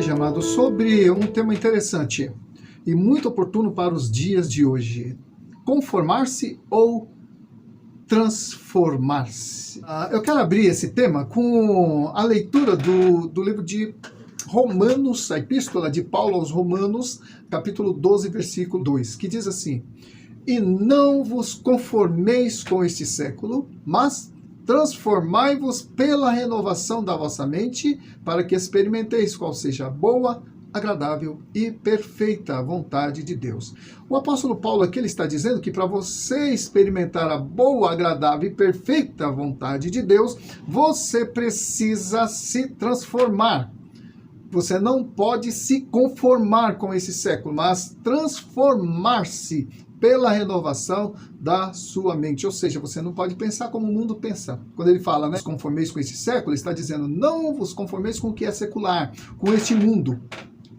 hoje, amado, sobre um tema interessante e muito oportuno para os dias de hoje: conformar-se ou transformar-se. Eu quero abrir esse tema com a leitura do livro de Romanos, a epístola de Paulo aos Romanos, capítulo 12, versículo 2, que diz assim: e não vos conformeis com este século, mas transformai-vos pela renovação da vossa mente, para que experimenteis qual seja a boa, agradável e perfeita vontade de Deus. O apóstolo Paulo aqui ele está dizendo que para você experimentar a boa, agradável e perfeita vontade de Deus, você precisa se transformar. Você não pode se conformar com esse século, mas transformar-se pela renovação da sua mente. Ou seja, você não pode pensar como o mundo pensa. Quando ele fala, né, conformeis com esse século, ele está dizendo, não vos conformeis com o que é secular, com este mundo.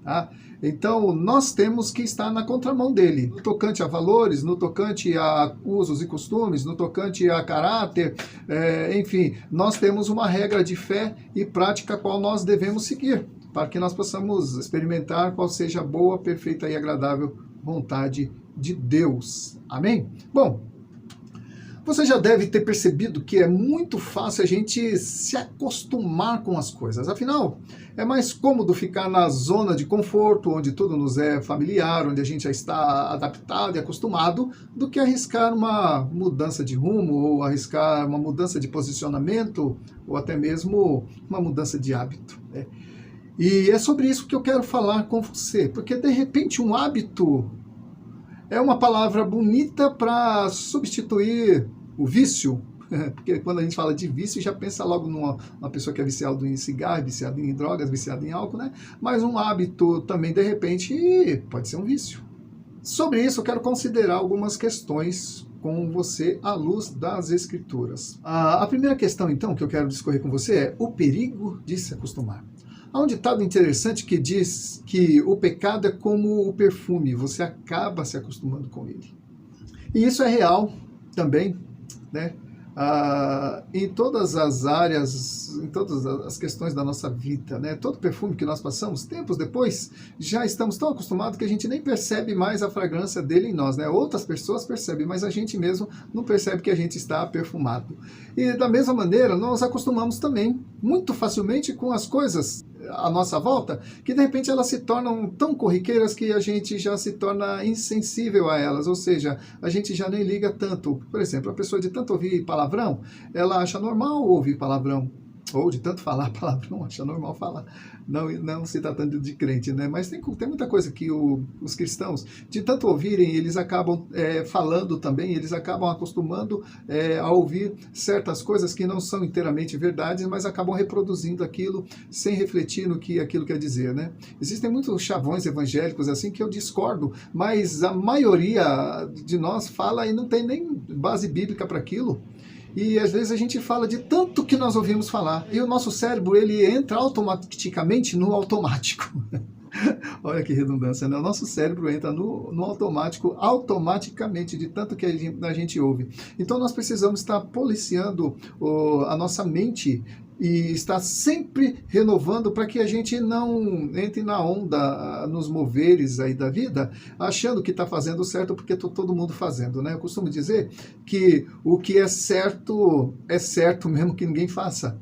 Tá? Então, nós temos que estar na contramão dele, no tocante a valores, no tocante a usos e costumes, no tocante a caráter, enfim, nós temos uma regra de fé e prática a qual nós devemos seguir, para que nós possamos experimentar qual seja a boa, perfeita e agradável vontade de Deus. Amém? Bom, você já deve ter percebido que é muito fácil a gente se acostumar com as coisas. Afinal, é mais cômodo ficar na zona de conforto, onde tudo nos é familiar, onde a gente já está adaptado e acostumado, do que arriscar uma mudança de rumo, ou arriscar uma mudança de posicionamento, ou até mesmo uma mudança de hábito, né? E é sobre isso que eu quero falar com você, porque de repente um hábito é uma palavra bonita para substituir o vício, porque quando a gente fala de vício, já pensa logo numa pessoa que é viciada em cigarro, viciada em drogas, viciada em álcool, né? Mas um hábito também, de repente, pode ser um vício. Sobre isso, eu quero considerar algumas questões com você à luz das Escrituras. A primeira questão, então, que eu quero discorrer com você é o perigo de se acostumar. Há um ditado interessante que diz que o pecado é como o perfume, você acaba se acostumando com ele. E isso é real também, né? Em todas as áreas, em todas as questões da nossa vida, né? Todo perfume que nós passamos, tempos depois, já estamos tão acostumados que a gente nem percebe mais a fragrância dele em nós, né? Outras pessoas percebem, mas a gente mesmo não percebe que a gente está perfumado. E da mesma maneira, nós acostumamos também muito facilmente com as coisas à nossa volta, que de repente elas se tornam tão corriqueiras que a gente já se torna insensível a elas, ou seja, a gente já nem liga tanto. Por exemplo, a pessoa de tanto ouvir palavrão, ela acha normal ouvir palavrão, ou de tanto falar palavrão, acha normal falar, não se tratando de crente, né? Mas tem muita coisa que os cristãos, de tanto ouvirem, eles acabam falando também, eles acabam acostumando a ouvir certas coisas que não são inteiramente verdades, mas acabam reproduzindo aquilo sem refletir no que aquilo quer dizer, né? Existem muitos chavões evangélicos assim que eu discordo, mas a maioria de nós fala e não tem nem base bíblica para aquilo. E às vezes a gente fala de tanto que nós ouvimos falar. E o nosso cérebro, ele entra automaticamente no automático. Olha que redundância, né? O nosso cérebro entra no automático automaticamente, de tanto que a gente ouve. Então nós precisamos estar policiando a nossa mente e estar sempre renovando para que a gente não entre na onda, nos moveres aí da vida, achando que está fazendo certo porque está todo mundo fazendo, né? Eu costumo dizer que o que é certo mesmo que ninguém faça.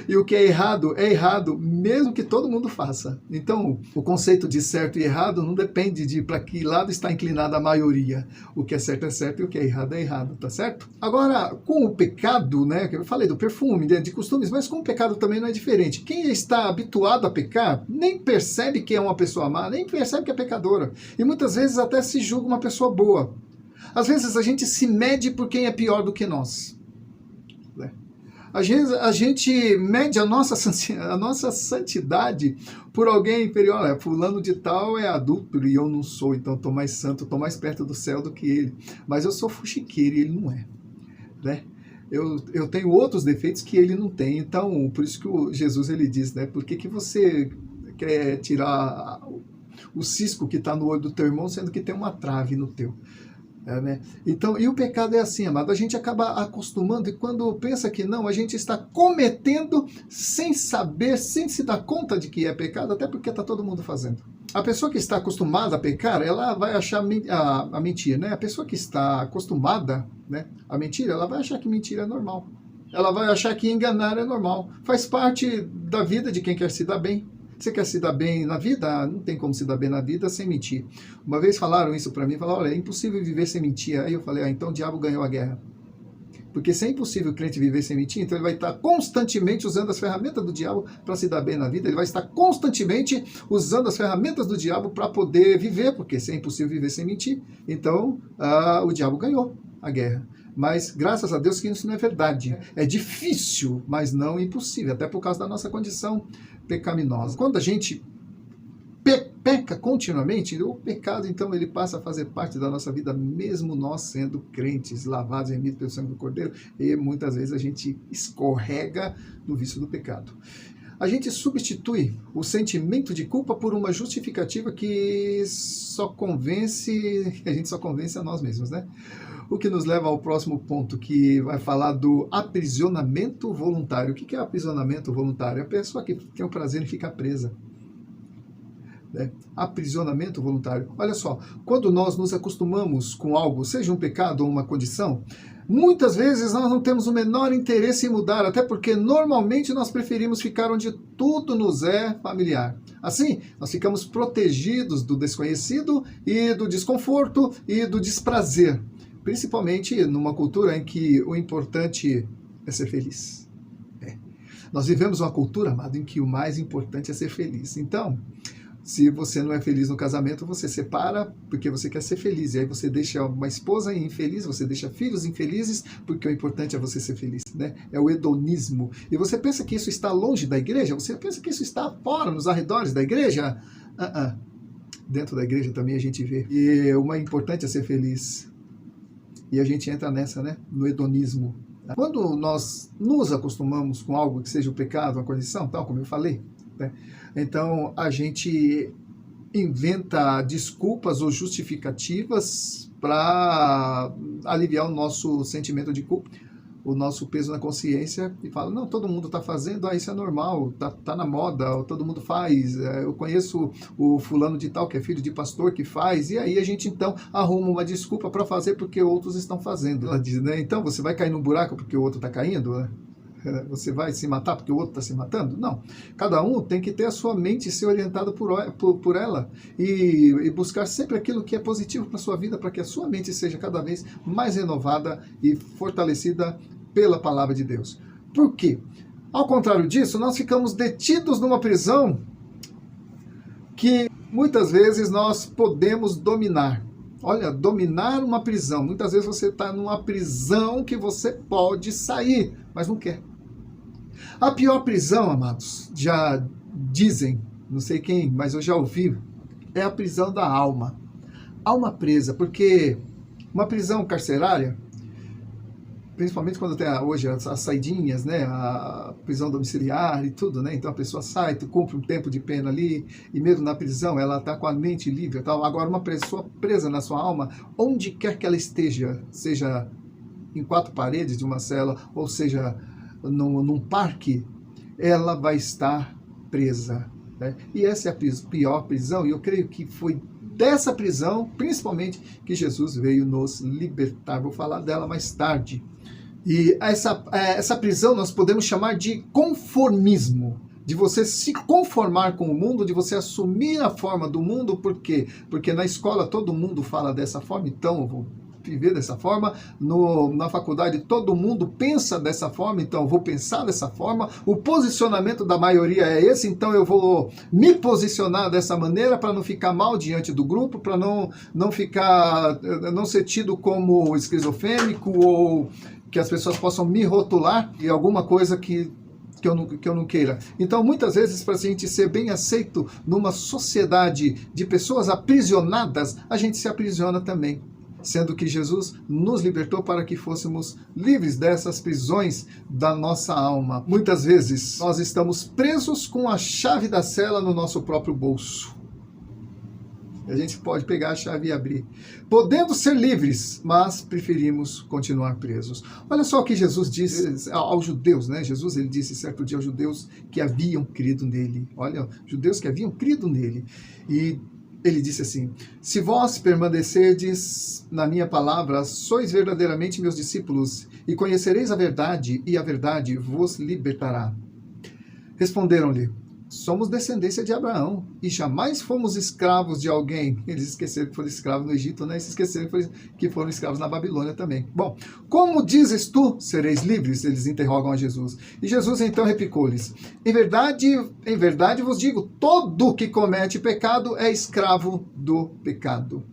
E o que é errado mesmo que todo mundo faça. Então, o conceito de certo e errado não depende de para que lado está inclinada a maioria. O que é certo e o que é errado, tá certo? Agora, com o pecado, né, que eu falei do perfume, de costumes, mas com o pecado também não é diferente. Quem está habituado a pecar, nem percebe que é uma pessoa má, nem percebe que é pecadora. E muitas vezes até se julga uma pessoa boa. Às vezes a gente se mede por quem é pior do que nós. A gente mede a nossa santidade por alguém inferior. Fulano de tal é adúltero e eu não sou, então estou mais santo, estou mais perto do céu do que ele. Mas eu sou fuxiqueiro e ele não é, né? Eu tenho outros defeitos que ele não tem. Então, por isso que Jesus ele diz, né? Por que você quer tirar o cisco que está no olho do teu irmão, sendo que tem uma trave no teu? Né? Então, e o pecado é assim, amado, a gente acaba acostumando e quando pensa que não, a gente está cometendo sem saber, sem se dar conta de que é pecado, até porque está todo mundo fazendo. A pessoa que está acostumada a pecar, ela vai achar a mentira, né? A pessoa que está acostumada, né, a mentir, ela vai achar que mentira é normal. Ela vai achar que enganar é normal. Faz parte da vida de quem quer se dar bem. Você quer se dar bem na vida? Não tem como se dar bem na vida sem mentir. Uma vez falaram isso para mim, falaram, olha, é impossível viver sem mentir. Aí eu falei, então o diabo ganhou a guerra. Porque se é impossível o crente viver sem mentir, então ele vai estar constantemente usando as ferramentas do diabo para se dar bem na vida, ele vai estar constantemente usando as ferramentas do diabo para poder viver, porque se é impossível viver sem mentir, então o diabo ganhou a guerra. Mas graças a Deus que isso não é verdade. É difícil, mas não impossível, até por causa da nossa condição pecaminosa. Quando a gente peca continuamente, o pecado então ele passa a fazer parte da nossa vida, mesmo nós sendo crentes, lavados e remidos pelo sangue do Cordeiro, e muitas vezes a gente escorrega no vício do pecado. A gente substitui o sentimento de culpa por uma justificativa que a gente só convence a nós mesmos, né? O que nos leva ao próximo ponto, que vai falar do aprisionamento voluntário. O que é aprisionamento voluntário? É a pessoa que tem o prazer em ficar presa. Aprisionamento voluntário. Olha só, quando nós nos acostumamos com algo, seja um pecado ou uma condição, muitas vezes nós não temos o menor interesse em mudar, até porque normalmente nós preferimos ficar onde tudo nos é familiar. Assim, nós ficamos protegidos do desconhecido e do desconforto e do desprazer, principalmente numa cultura em que o importante é ser feliz. Nós vivemos uma cultura, amado, em que o mais importante é ser feliz. Então, se você não é feliz no casamento, você separa porque você quer ser feliz. E aí você deixa uma esposa infeliz, você deixa filhos infelizes, porque o importante é você ser feliz, né? É o hedonismo. E você pensa que isso está longe da igreja? Você pensa que isso está fora, nos arredores da igreja? Dentro da igreja também a gente vê. E o mais importante é ser feliz. E a gente entra nessa, né? No hedonismo. Quando nós nos acostumamos com algo que seja o pecado, uma condição, tal como eu falei, né? Então a gente inventa desculpas ou justificativas para aliviar o nosso sentimento de culpa, o nosso peso na consciência, e fala, não, todo mundo está fazendo, isso é normal, tá na moda, todo mundo faz, eu conheço o fulano de tal, que é filho de pastor, que faz, e aí a gente então arruma uma desculpa para fazer porque outros estão fazendo. Ela diz, né, então você vai cair num buraco porque o outro está caindo, né? Você vai se matar porque o outro está se matando? Não. Cada um tem que ter a sua mente ser orientada por ela e buscar sempre aquilo que é positivo para a sua vida, para que a sua mente seja cada vez mais renovada e fortalecida pela palavra de Deus. Por quê? Ao contrário disso, nós ficamos detidos numa prisão que muitas vezes nós podemos dominar. Olha, dominar uma prisão. Muitas vezes você está numa prisão que você pode sair, mas não quer. A pior prisão, amados, já dizem, não sei quem, mas eu já ouvi, é a prisão da alma. Alma presa, porque uma prisão carcerária, principalmente quando tem hoje as saidinhas, né, a prisão domiciliar e tudo, né, então a pessoa sai, tu cumpre um tempo de pena ali, e mesmo na prisão ela está com a mente livre e tal. Agora uma pessoa presa na sua alma, onde quer que ela esteja, seja em quatro paredes de uma cela, ou seja num parque, ela vai estar presa, né? E essa é a pior prisão, e eu creio que foi dessa prisão, principalmente, que Jesus veio nos libertar. Vou falar dela mais tarde. E essa prisão nós podemos chamar de conformismo, de você se conformar com o mundo, de você assumir a forma do mundo. Por quê? Porque na escola todo mundo fala dessa forma, então eu vou viver dessa forma. Na faculdade todo mundo pensa dessa forma, então eu vou pensar dessa forma. O posicionamento da maioria é esse, então eu vou me posicionar dessa maneira para não ficar mal diante do grupo, para não ser tido como esquizofrênico, ou que as pessoas possam me rotular e alguma coisa que eu não queira. Então, muitas vezes, para a gente ser bem aceito numa sociedade de pessoas aprisionadas, a gente se aprisiona também, sendo que Jesus nos libertou para que fôssemos livres dessas prisões da nossa alma. Muitas vezes, nós estamos presos com a chave da cela no nosso próprio bolso. A gente pode pegar a chave e abrir. Podendo ser livres, mas preferimos continuar presos. Olha só o que Jesus disse aos judeus, né? Jesus, ele disse certo dia aos judeus que haviam crido nele. Olha, judeus que haviam crido nele. E ele disse assim: se vós permanecerdes na minha palavra, sois verdadeiramente meus discípulos, e conhecereis a verdade, e a verdade vos libertará. Responderam-lhe: somos descendência de Abraão, e jamais fomos escravos de alguém. Eles esqueceram que foram escravos no Egito, né? E se esqueceram que foram escravos na Babilônia também. Bom, como dizes tu, sereis livres? Eles interrogam a Jesus. E Jesus então replicou-lhes: em verdade vos digo, todo que comete pecado é escravo do pecado.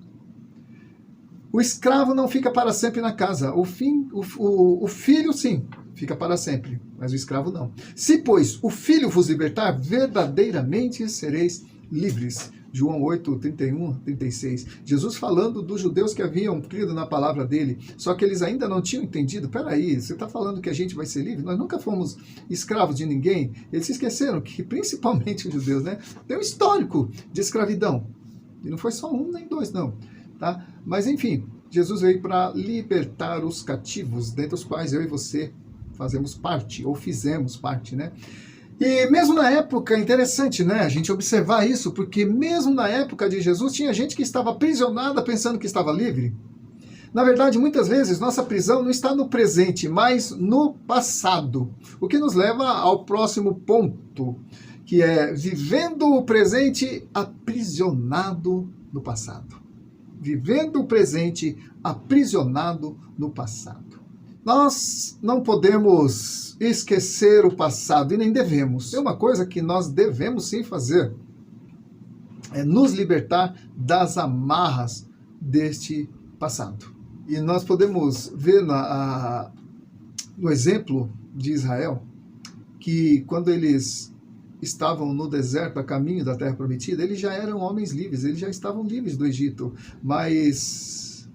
O escravo não fica para sempre na casa. O filho, sim, fica para sempre, mas o escravo não. Se, pois, o Filho vos libertar, verdadeiramente sereis livres. João 8, 31, 36. Jesus falando dos judeus que haviam crido na palavra dele, só que eles ainda não tinham entendido. Peraí, você está falando que a gente vai ser livre? Nós nunca fomos escravos de ninguém. Eles se esqueceram que, principalmente os judeus, né, tem um histórico de escravidão. E não foi só um nem dois, não. Tá? Mas, enfim, Jesus veio para libertar os cativos, dentre os quais eu e você fazemos parte, ou fizemos parte, né? E mesmo na época, interessante, né, a gente observar isso, porque mesmo na época de Jesus, tinha gente que estava aprisionada pensando que estava livre. Na verdade, muitas vezes, nossa prisão não está no presente, mas no passado. O que nos leva ao próximo ponto, que é vivendo o presente aprisionado no passado. Vivendo o presente aprisionado no passado. Nós não podemos esquecer o passado e nem devemos. É uma coisa que nós devemos sim fazer. É nos libertar das amarras deste passado. E nós podemos ver no exemplo de Israel, que quando eles estavam no deserto a caminho da Terra Prometida, eles já eram homens livres, eles já estavam livres do Egito, mas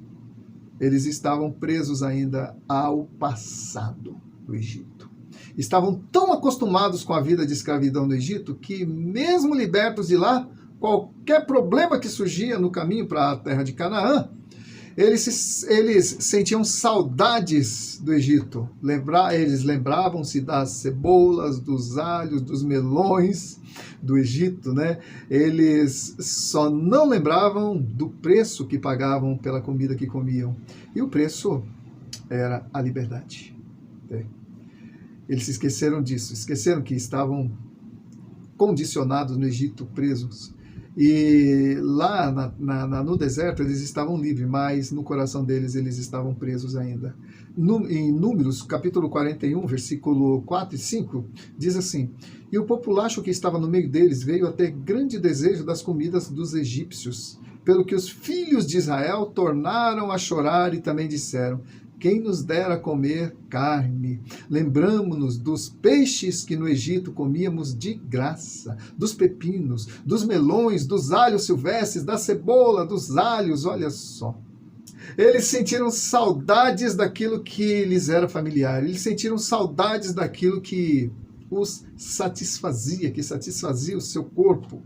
eles estavam presos ainda ao passado do Egito. Estavam tão acostumados com a vida de escravidão no Egito que, mesmo libertos de lá, qualquer problema que surgia no caminho para a terra de Canaã, eles sentiam saudades do Egito. Eles lembravam-se das cebolas, dos alhos, dos melões do Egito, né? Eles só não lembravam do preço que pagavam pela comida que comiam. E o preço era a liberdade. Eles se esqueceram disso, esqueceram que estavam condicionados no Egito, presos. E lá no deserto eles estavam livres, mas no coração deles eles estavam presos ainda. Em Números, capítulo 41, versículo 4 e 5, diz assim: e o populacho que estava no meio deles veio a ter grande desejo das comidas dos egípcios, pelo que os filhos de Israel tornaram a chorar e também disseram: quem nos dera comer carne? Lembramo-nos dos peixes que no Egito comíamos de graça, dos pepinos, dos melões, dos alhos silvestres, da cebola, dos alhos, olha só. Eles sentiram saudades daquilo que lhes era familiar, eles sentiram saudades daquilo que os satisfazia, que satisfazia o seu corpo,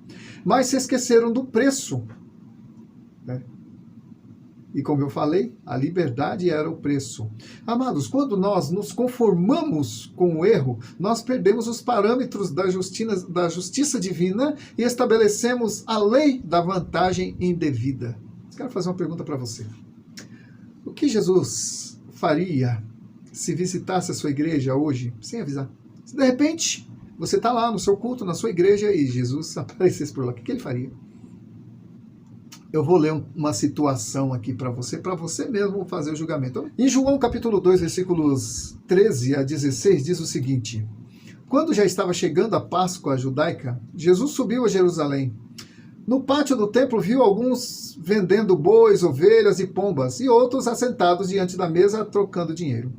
mas se esqueceram do preço, né? E como eu falei, a liberdade era o preço. Amados, quando nós nos conformamos com o erro, nós perdemos os parâmetros da justiça divina e estabelecemos a lei da vantagem indevida. Quero fazer uma pergunta para você. O que Jesus faria se visitasse a sua igreja hoje, sem avisar? Se de repente você está lá no seu culto, na sua igreja, e Jesus aparecesse por lá, o que ele faria? Eu vou ler uma situação aqui para você mesmo fazer o julgamento. Em João capítulo 2, versículos 13 a 16, diz o seguinte: quando já estava chegando a Páscoa judaica, Jesus subiu a Jerusalém. No pátio do templo viu alguns vendendo bois, ovelhas e pombas, e outros assentados diante da mesa trocando dinheiro.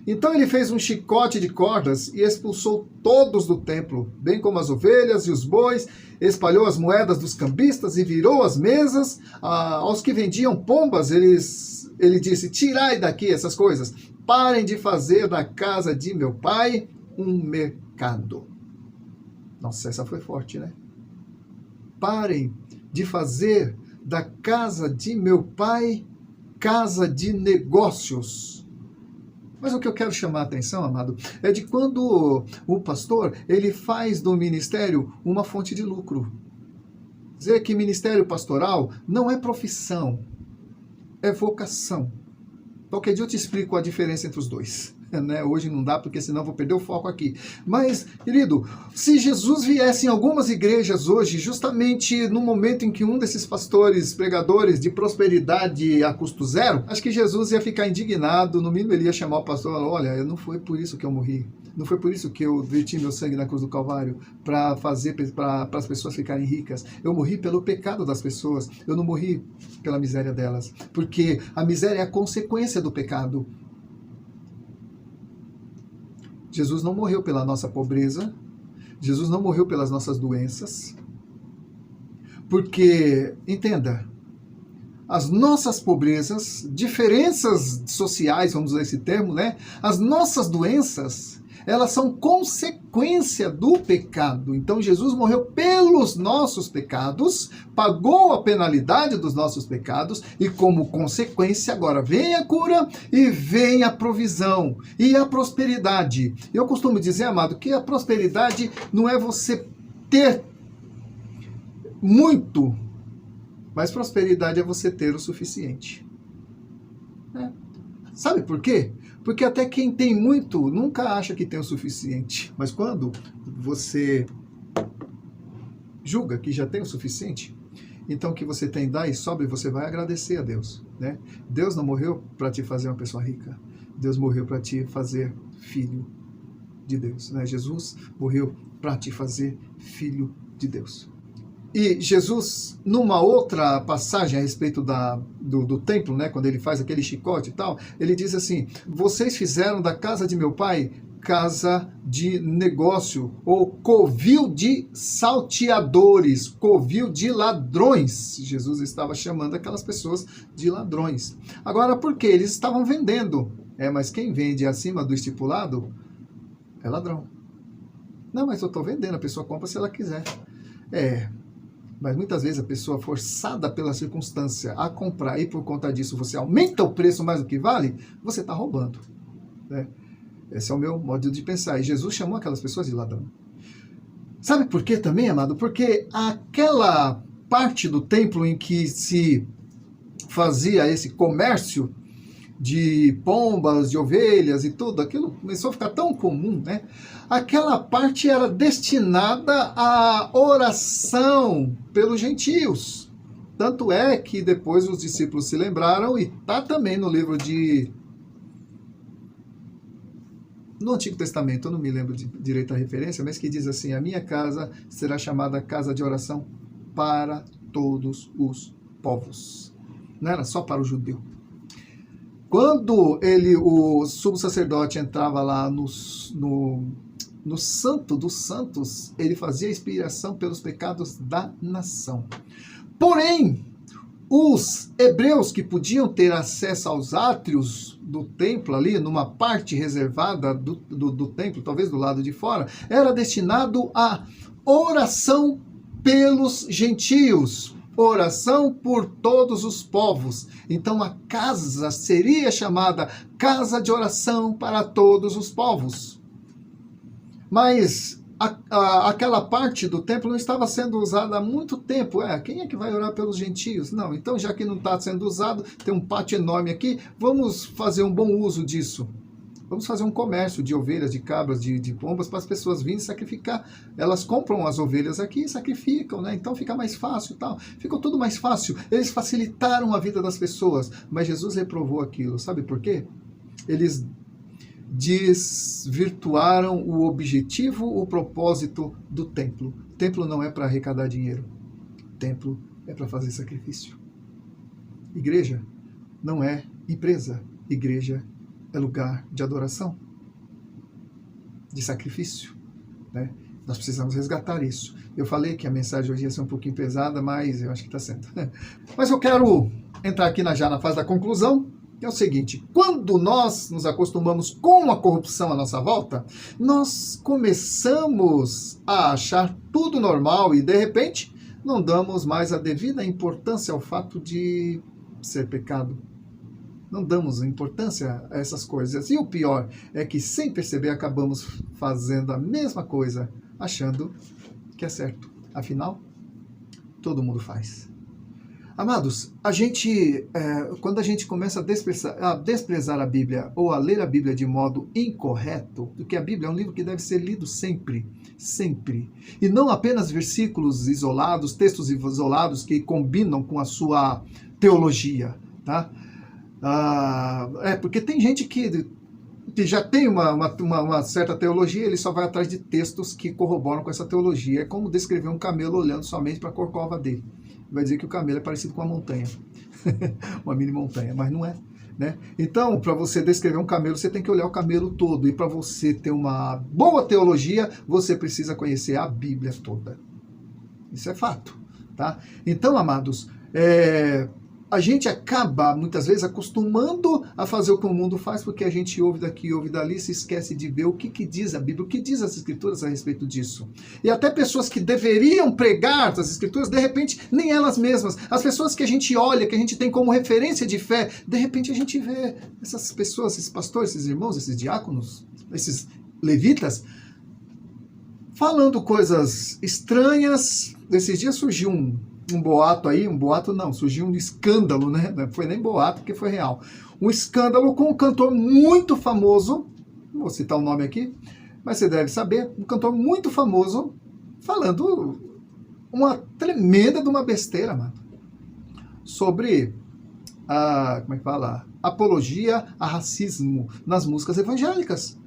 Então ele fez um chicote de cordas e expulsou todos do templo, bem como as ovelhas e os bois, espalhou as moedas dos cambistas e virou as mesas. Aos que vendiam pombas, ele disse: tirai daqui essas coisas, parem de fazer da casa de meu pai um mercado. Nossa, essa foi forte, né? Parem de fazer da casa de meu pai, casa de negócios. Mas o que eu quero chamar a atenção, amado, é de quando o pastor, ele faz do ministério uma fonte de lucro. Dizer que ministério pastoral não é profissão, é vocação. Qualquer dia eu te explico a diferença entre os dois. Né? Hoje não dá, porque senão eu vou perder o foco aqui. Mas, querido, se Jesus viesse em algumas igrejas hoje, justamente no momento em que um desses pastores, pregadores de prosperidade a custo zero, acho que Jesus ia ficar indignado, no mínimo ele ia chamar o pastor e falar, olha, não foi por isso que eu morri. Não foi por isso que eu verti meu sangue na cruz do Calvário, para as pessoas ficarem ricas. Eu morri pelo pecado das pessoas, eu não morri pela miséria delas. Porque a miséria é a consequência do pecado. Jesus não morreu pela nossa pobreza, Jesus não morreu pelas nossas doenças, porque, entenda, as nossas pobrezas, diferenças sociais, vamos usar esse termo, né? As nossas doenças, elas são consequência do pecado. Então Jesus morreu pelos nossos pecados, pagou a penalidade dos nossos pecados e como consequência agora vem a cura e vem a provisão e a prosperidade. Eu costumo dizer, amado, que a prosperidade não é você ter muito, mas prosperidade é você ter o suficiente. Sabe por quê? Porque até quem tem muito nunca acha que tem o suficiente. Mas quando você julga que já tem o suficiente, então o que você tem dá e sobra e você vai agradecer a Deus. Né? Deus não morreu para te fazer uma pessoa rica. Deus morreu para te fazer filho de Deus. Né? Jesus morreu para te fazer filho de Deus. E Jesus, numa outra passagem a respeito do templo, né, quando ele faz aquele chicote e tal, ele diz assim, vocês fizeram da casa de meu pai casa de negócio, ou covil de salteadores, covil de ladrões. Jesus estava chamando aquelas pessoas de ladrões. Agora, por quê? Eles estavam vendendo. Mas quem vende acima do estipulado é ladrão. Não, mas eu estou vendendo, a pessoa compra se ela quiser. Mas muitas vezes a pessoa forçada pela circunstância a comprar e por conta disso você aumenta o preço mais do que vale, você está roubando. Né? Esse é o meu modo de pensar. E Jesus chamou aquelas pessoas de ladrão. Sabe por quê também, amado? Porque aquela parte do templo em que se fazia esse comércio de pombas, de ovelhas e tudo, aquilo começou a ficar tão comum, né? Aquela parte era destinada à oração pelos gentios. Tanto é que depois os discípulos se lembraram, e está também no livro no Antigo Testamento, eu não me lembro direito a referência, mas que diz assim, a minha casa será chamada casa de oração para todos os povos. Não era só para o judeu. Quando o sumo sacerdote entrava lá no Santo dos Santos, ele fazia expiação pelos pecados da nação. Porém, os hebreus que podiam ter acesso aos átrios do templo ali, numa parte reservada do templo, talvez do lado de fora, era destinado à oração pelos gentios, oração por todos os povos. Então a casa seria chamada casa de oração para todos os povos. Mas aquela parte do templo não estava sendo usada há muito tempo. Quem é que vai orar pelos gentios? Não, então já que não está sendo usado, tem um pátio enorme aqui, vamos fazer um bom uso disso. Vamos fazer um comércio de ovelhas, de cabras, de pombas, para as pessoas virem sacrificar. Elas compram as ovelhas aqui e sacrificam, né? Então fica mais fácil e tal. Ficou tudo mais fácil. Eles facilitaram a vida das pessoas. Mas Jesus reprovou aquilo. Sabe por quê? Eles desvirtuaram o objetivo, o propósito do templo. O templo não é para arrecadar dinheiro. O templo é para fazer sacrifício. Igreja não é empresa. Igreja é lugar de adoração, de sacrifício. Né? Nós precisamos resgatar isso. Eu falei que a mensagem hoje ia ser um pouquinho pesada, mas eu acho que está sendo. Mas eu quero entrar aqui já na fase da conclusão. É o seguinte, quando nós nos acostumamos com a corrupção à nossa volta, nós começamos a achar tudo normal e, de repente, não damos mais a devida importância ao fato de ser pecado. Não damos importância a essas coisas. E o pior é que, sem perceber, acabamos fazendo a mesma coisa, achando que é certo. Afinal, todo mundo faz. Amados, quando a gente começa a desprezar a Bíblia ou a ler a Bíblia de modo incorreto, porque a Bíblia é um livro que deve ser lido sempre, sempre. E não apenas versículos isolados, textos isolados que combinam com a sua teologia, tá? Porque tem gente que já tem uma certa teologia, ele só vai atrás de textos que corroboram com essa teologia. É como descrever um camelo olhando somente para a corcova dele. Vai dizer que o camelo é parecido com uma montanha, uma mini montanha, mas não é, né? Então, para você descrever um camelo, você tem que olhar o camelo todo, e para você ter uma boa teologia, você precisa conhecer a Bíblia toda. Isso é fato, tá? Então, amados, a gente acaba, muitas vezes, acostumando a fazer o que o mundo faz, porque a gente ouve daqui e ouve dali, se esquece de ver o que diz a Bíblia, o que diz as Escrituras a respeito disso. E até pessoas que deveriam pregar as Escrituras, de repente, nem elas mesmas. As pessoas que a gente olha, que a gente tem como referência de fé, de repente a gente vê essas pessoas, esses pastores, esses irmãos, esses diáconos, esses levitas, falando coisas estranhas. Esses dias surgiu um boato aí, surgiu um escândalo, né? Não foi nem boato, porque foi real. Um escândalo com um cantor muito famoso, não vou citar o nome aqui, mas você deve saber, um cantor muito famoso, falando uma tremenda de uma besteira, mano, sobre apologia a racismo nas músicas evangélicas.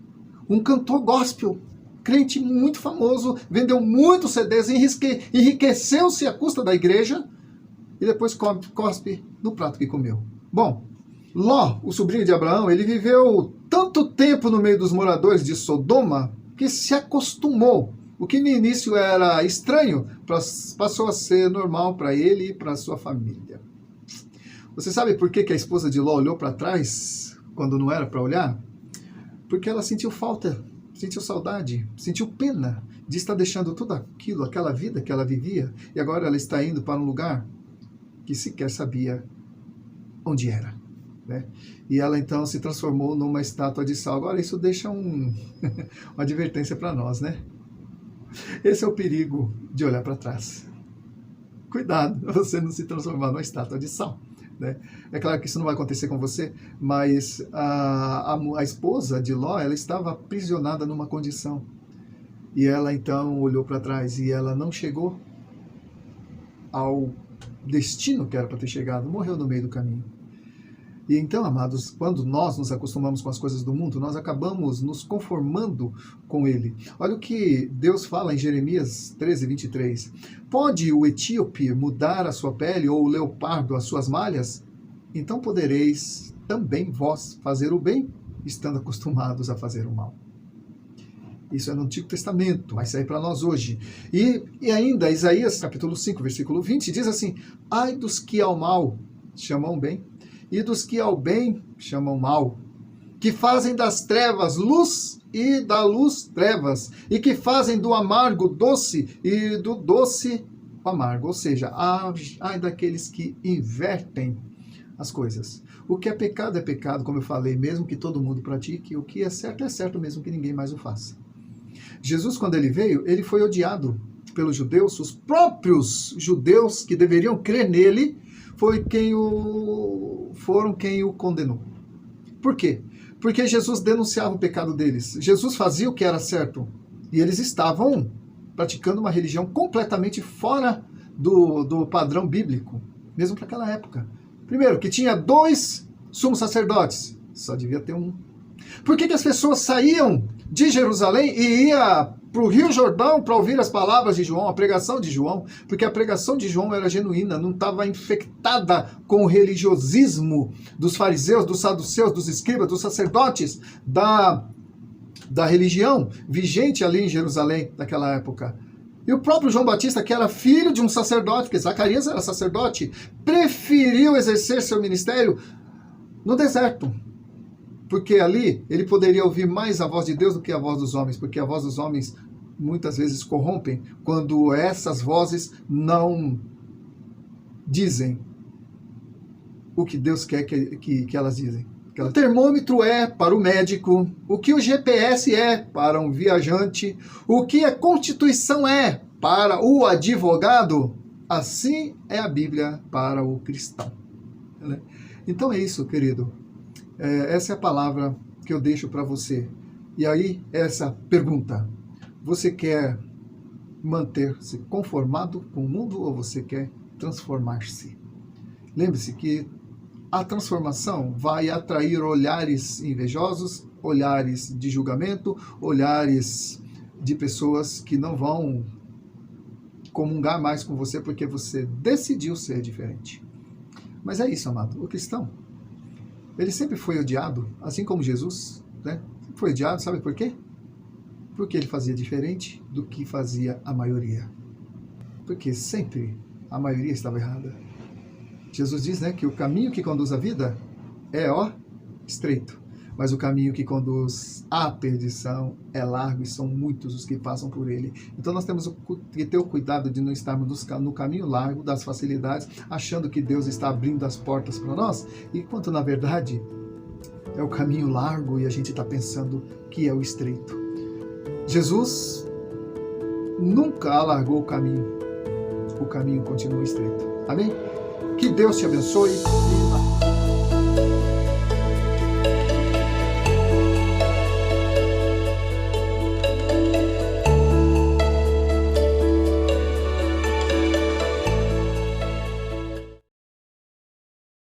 Um cantor gospel, crente muito famoso, vendeu muitos CDs, enriqueceu-se à custa da igreja e depois cospe no prato que comeu. Bom, Ló, o sobrinho de Abraão, ele viveu tanto tempo no meio dos moradores de Sodoma que se acostumou. O que no início era estranho passou a ser normal para ele e para sua família. Você sabe por que a esposa de Ló olhou para trás quando não era para olhar? Porque ela sentiu falta, sentiu saudade, sentiu pena de estar deixando tudo aquilo, aquela vida que ela vivia, e agora ela está indo para um lugar que sequer sabia onde era, né? E ela então se transformou numa estátua de sal. Agora isso deixa uma advertência para nós, né? Esse é o perigo de olhar para trás. Cuidado, você não se transformar numa estátua de sal, né? É claro que isso não vai acontecer com você, mas a esposa de Ló, ela estava aprisionada numa condição. E ela então olhou para trás e ela não chegou ao destino que era para ter chegado, morreu no meio do caminho. E então, amados, quando nós nos acostumamos com as coisas do mundo, nós acabamos nos conformando com ele. Olha o que Deus fala em Jeremias 13:23. Pode o etíope mudar a sua pele ou o leopardo as suas malhas? Então podereis também vós fazer o bem, estando acostumados a fazer o mal. Isso é no Antigo Testamento, vai sair para nós hoje. E ainda, Isaías capítulo 5, versículo 20, diz assim: ai dos que ao mal chamam bem, e dos que ao bem chamam mal, que fazem das trevas luz e da luz trevas, e que fazem do amargo doce e do doce amargo. Ou seja, ai daqueles que invertem as coisas. O que é pecado, como eu falei, mesmo que todo mundo pratique. O que é certo mesmo que ninguém mais o faça. Jesus, quando ele veio, ele foi odiado pelos judeus. Os próprios judeus que deveriam crer nele foram quem o condenou. Por quê? Porque Jesus denunciava o pecado deles. Jesus fazia o que era certo. E eles estavam praticando uma religião completamente fora do padrão bíblico, mesmo para aquela época. Primeiro, que tinha 2 sumos sacerdotes. Só devia ter um. Por que as pessoas saíam de Jerusalém e iam para o Rio Jordão para ouvir as palavras de João, a pregação de João? Porque a pregação de João era genuína, não estava infectada com o religiosismo dos fariseus, dos saduceus, dos escribas, dos sacerdotes, da religião vigente ali em Jerusalém naquela época. E o próprio João Batista, que era filho de um sacerdote, porque Zacarias era sacerdote, preferiu exercer seu ministério no deserto. Porque ali ele poderia ouvir mais a voz de Deus do que a voz dos homens, porque a voz dos homens muitas vezes corrompem quando essas vozes não dizem o que Deus quer que elas dizem. O termômetro é para o médico, o que o GPS é para um viajante, o que a Constituição é para o advogado, assim é a Bíblia para o cristão. Então é isso, querido. Essa é a palavra que eu deixo para você. E aí, essa pergunta: você quer manter-se conformado com o mundo ou você quer transformar-se? Lembre-se que a transformação vai atrair olhares invejosos, olhares de julgamento, olhares de pessoas que não vão comungar mais com você porque você decidiu ser diferente. Mas é isso, amado. O cristão, ele sempre foi odiado, assim como Jesus, né? Foi odiado, sabe por quê? Porque ele fazia diferente do que fazia a maioria. Porque sempre a maioria estava errada. Jesus diz, né, que o caminho que conduz à vida é, estreito. Mas o caminho que conduz à perdição é largo e são muitos os que passam por ele. Então nós temos que ter o cuidado de não estarmos no caminho largo das facilidades, achando que Deus está abrindo as portas para nós, enquanto na verdade é o caminho largo e a gente está pensando que é o estreito. Jesus nunca alargou o caminho continua estreito. Amém? Que Deus te abençoe.